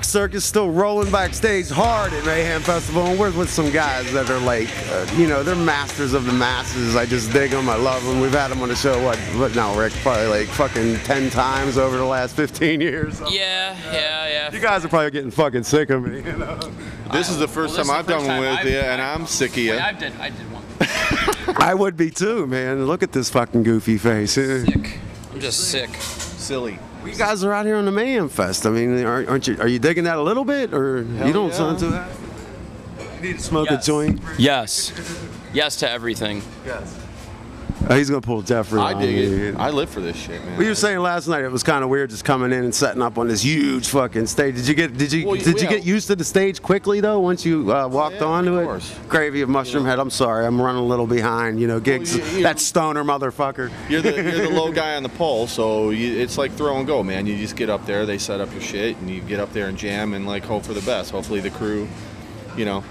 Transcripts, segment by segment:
Circus still rolling backstage hard at Mayhem Festival, and we're with some guys that are like, you know, they're masters of the masses. I just dig them. I love them. We've had them on the show, what now, Rick? Probably like fucking 10 times over the last 15 years. Yeah. You guys are probably getting fucking sick of me, you know? This is the first time I've done one with you, and I'm sick of you. I did one. I would be too, man. Look at this fucking goofy face. Sick. I'm just sick. Silly. You guys are out here on the Mayhem Fest. I mean, aren't you? Are you digging that a little bit, or you don't sound too happy? You need to smoke a joint. Yes. Yes to everything. Yes. He's gonna pull Jeffrey. I dig it. I live for this shit, man. We were saying last night it was kind of weird just coming in and setting up on this huge fucking stage. Did you get used to the stage quickly though once you walked onto it? Gravy of Mushroomhead. I'm sorry, I'm running a little behind. You know, Gigz, that stoner motherfucker. You're the low guy on the pole, so it's like throw and go, man. You just get up there, they set up your shit, and you get up there and jam and like hope for the best. Hopefully the crew, you know,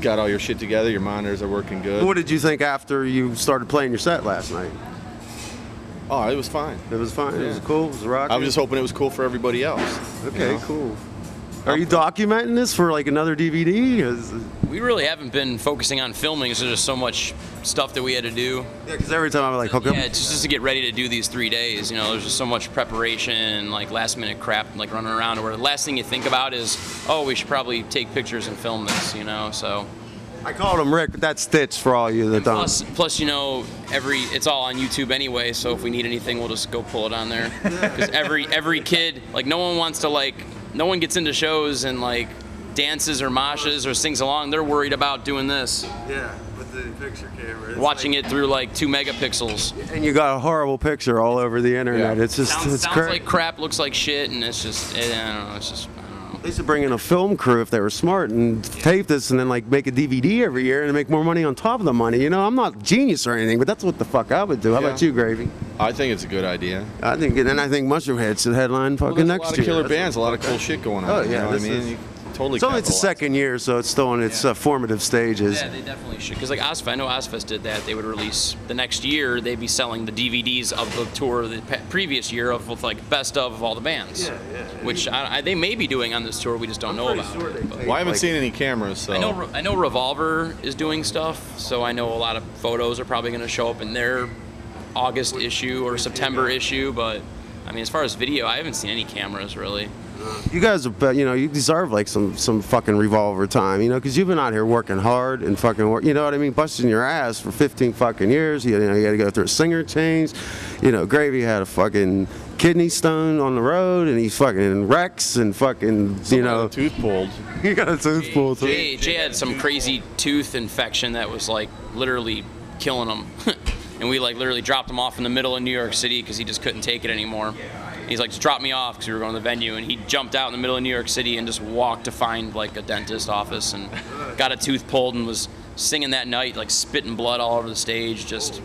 got all your shit together, your monitors are working good. What did you think after you started playing your set last night? Oh, it was fine. It was fine. Yeah. It was cool. It was rocking. I was just hoping it was cool for everybody else. Okay, you know? cool. Are you documenting this for like another DVD? We really haven't been focusing on filming, so there's so much stuff that we had to do. Yeah, because every time I'm like, okay. Yeah, it's just to get ready to do these 3 days. You know, there's just so much preparation, like last minute crap, like running around. Where the last thing you think about is, oh, we should probably take pictures and film this. You know, so. I called him Rick, but that's Stitch for all you that don't. Plus, you know, it's all on YouTube anyway. So if we need anything, we'll just go pull it on there. Because every kid, like, no one gets into shows and like dances or moshes or sings along. They're worried about doing this. Yeah, with the picture camera. Watching it through like 2 megapixels. And you got a horrible picture all over the internet. Yeah. It's just sounds like crap, looks like shit, and it's just I don't know. It's just. They should bring in a film crew if they were smart and tape this and then like make a DVD every year and make more money on top of the money. You know, I'm not a genius or anything, but that's what the fuck I would do. How about you, Gravy? I think it's a good idea. I think Mushroomhead should headline fucking next year. A lot of killer bands, a lot of cool shit going on. Oh yeah, you know what I mean? Totally. It's only its second year, so it's still in its formative stages. Yeah, they definitely should. Because like I know Ozfest did that. They would release the next year. They'd be selling the DVDs of the tour the previous year of like best of all the bands. Yeah. Which they may be doing on this tour. We just don't know about. Sure well, I haven't seen any cameras. So I know Revolver is doing stuff. So I know a lot of photos are probably going to show up in their August issue or September issue. But I mean, as far as video, I haven't seen any cameras really. You guys are, you know, you deserve like some fucking Revolver time, you know, because you've been out here working hard and fucking work, you know what I mean, busting your ass for 15 fucking years. You know, you got to go through a singer change. You know, Gravy had a fucking kidney stone on the road, and he's fucking wrecks and fucking, you know, tooth pulled. He got a tooth pulled. Jay had some crazy tooth infection that was like literally killing him, and we like literally dropped him off in the middle of New York City because he just couldn't take it anymore. He's like, just drop me off because we were going to the venue, and he jumped out in the middle of New York City and just walked to find like a dentist office and got a tooth pulled and was singing that night, like spitting blood all over the stage. Just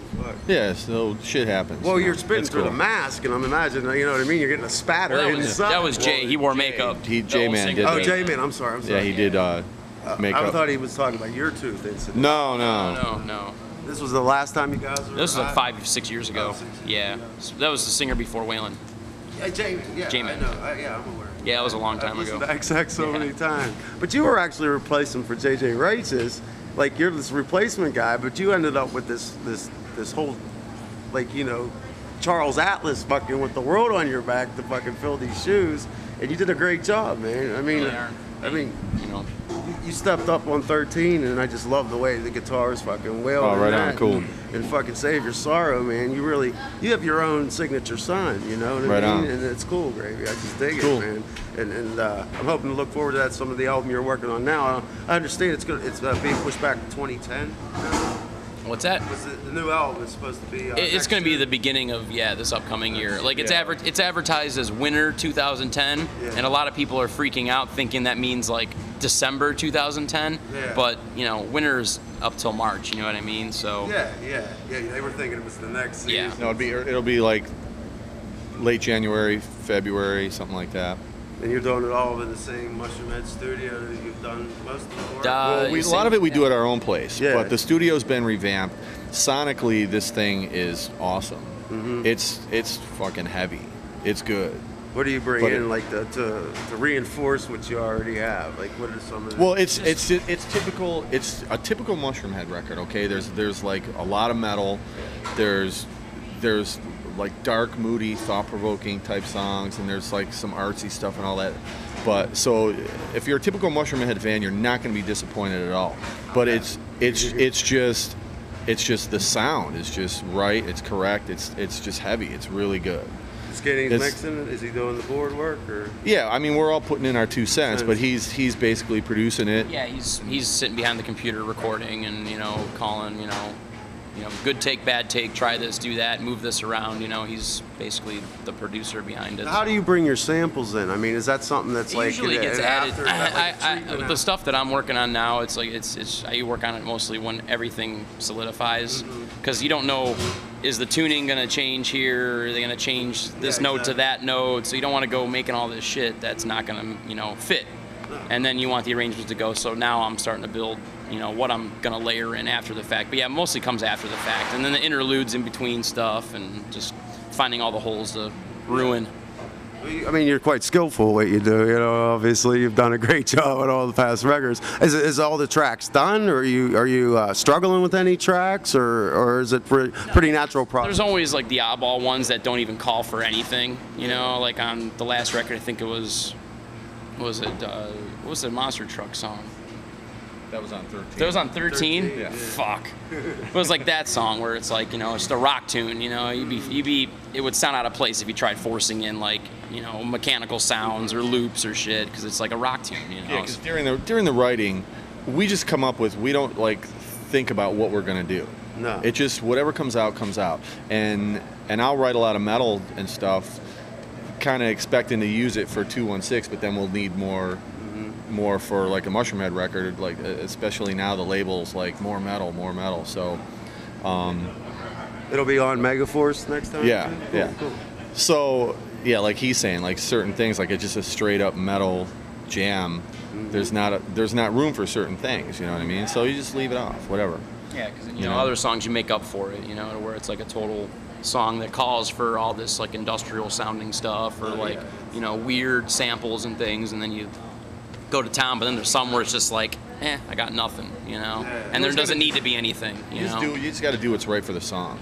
yeah, so shit happens. Well, you're spitting through the mask, and I'm imagining, you know what I mean. You're getting a spatter. Well, that was Jay. He wore makeup. J-Man did. Oh, J-Man. I'm sorry. Yeah, he did makeup. I thought he was talking about your tooth incident. No. This was the last time you guys were. This was like 5-6 years ago. Yeah, that was the singer before Waylon. Yeah, J-Man. I know. I'm aware. Yeah, that was a long time ago. I've listened to XX so many times. But you were actually replacing for J.J. Righteous. Like, you're this replacement guy, but you ended up with this whole, like, you know, Charles Atlas fucking with the world on your back to fucking fill these shoes. And you did a great job, man. I mean, you know, you stepped up on 13, and I just love the way the guitars fucking wail. Oh, right on, cool. And fucking Save Your Sorrow, man. You have your own signature sound, you know what I mean? And it's cool, Gravy. I just dig it, man. And I'm hoping to look forward to that. Some of the album you're working on now. I understand it's being pushed back to 2010. What's that? The new album is supposed to be. It's going to be the beginning of this upcoming year. Like it's advertised as winter 2010, and a lot of people are freaking out, thinking that means like December 2010. Yeah. But you know, winter's up till March. You know what I mean? So. Yeah. They were thinking it was the next season. Yeah. No, it'll be like late January, February, something like that. And you're doing it all in the same Mushroomhead studio that you've done most of the work? Well, a lot of it we do at our own place, but the studio's been revamped. Sonically, this thing is awesome. It's fucking heavy. It's good. What do you bring in, like, to reinforce what you already have? Like, what are some of the... Well, it's typical. It's a typical Mushroomhead record. Okay, there's like a lot of metal. There's like dark, moody, thought-provoking type songs, and there's like some artsy stuff and all that. But so if you're a typical Mushroomhead fan, you're not going to be disappointed at all. But it's just the sound is just right. It's correct. It's just heavy. It's really good. Skinny's mixing? Is he doing the board work, or? Yeah, I mean, we're all putting in our 2 cents, but he's basically producing it. Yeah, he's sitting behind the computer recording and calling good take, bad take, try this, do that, move this around. He's basically the producer behind it. How do you bring your samples in? I mean, is that something that's like usually gets added? The stuff that I'm working on now, it's like I work on it mostly when everything solidifies, because you don't know, is the tuning gonna change here? Are they gonna change this note to that note? So you don't want to go making all this shit that's not gonna fit. And then you want the arrangements to go. So now I'm starting to build, what I'm gonna layer in after the fact. But yeah, it mostly comes after the fact, and then the interludes in between stuff, and just finding all the holes to ruin. I mean, you're quite skillful at what you do. Obviously, you've done a great job on all the past records. Is all the tracks done, or are you struggling with any tracks, or is it pretty natural process? There's always like the oddball ones that don't even call for anything. Like on the last record, I think it was. What was the Monster Truck song? That was on 13. That was on 13? Yeah. Fuck. It was like that song where it's like, it's the rock tune, it would sound out of place if you tried forcing in like, mechanical sounds or loops or shit, because it's like a rock tune, Yeah, because during the writing, we just come up with, we don't like think about what we're gonna do. No. It just, whatever comes out, and I'll write a lot of metal and stuff, kind of expecting to use it for 216, but then we'll need more for like a Mushroomhead record, like especially now the label's like more metal. So it'll be on Megaforce next time. Yeah, cool, yeah. Cool. So yeah, like he's saying, like certain things, like it's just a straight up metal jam. There's not room for certain things. You know what I mean? So you just leave it off, whatever. Yeah, because other songs you make up for it. To where it's like a total song that calls for all this like industrial sounding stuff, or like weird samples and things, and then you go to town. But then there's some where it's just like, I got nothing, and there doesn't need to be anything. You just got to do what's right for the song.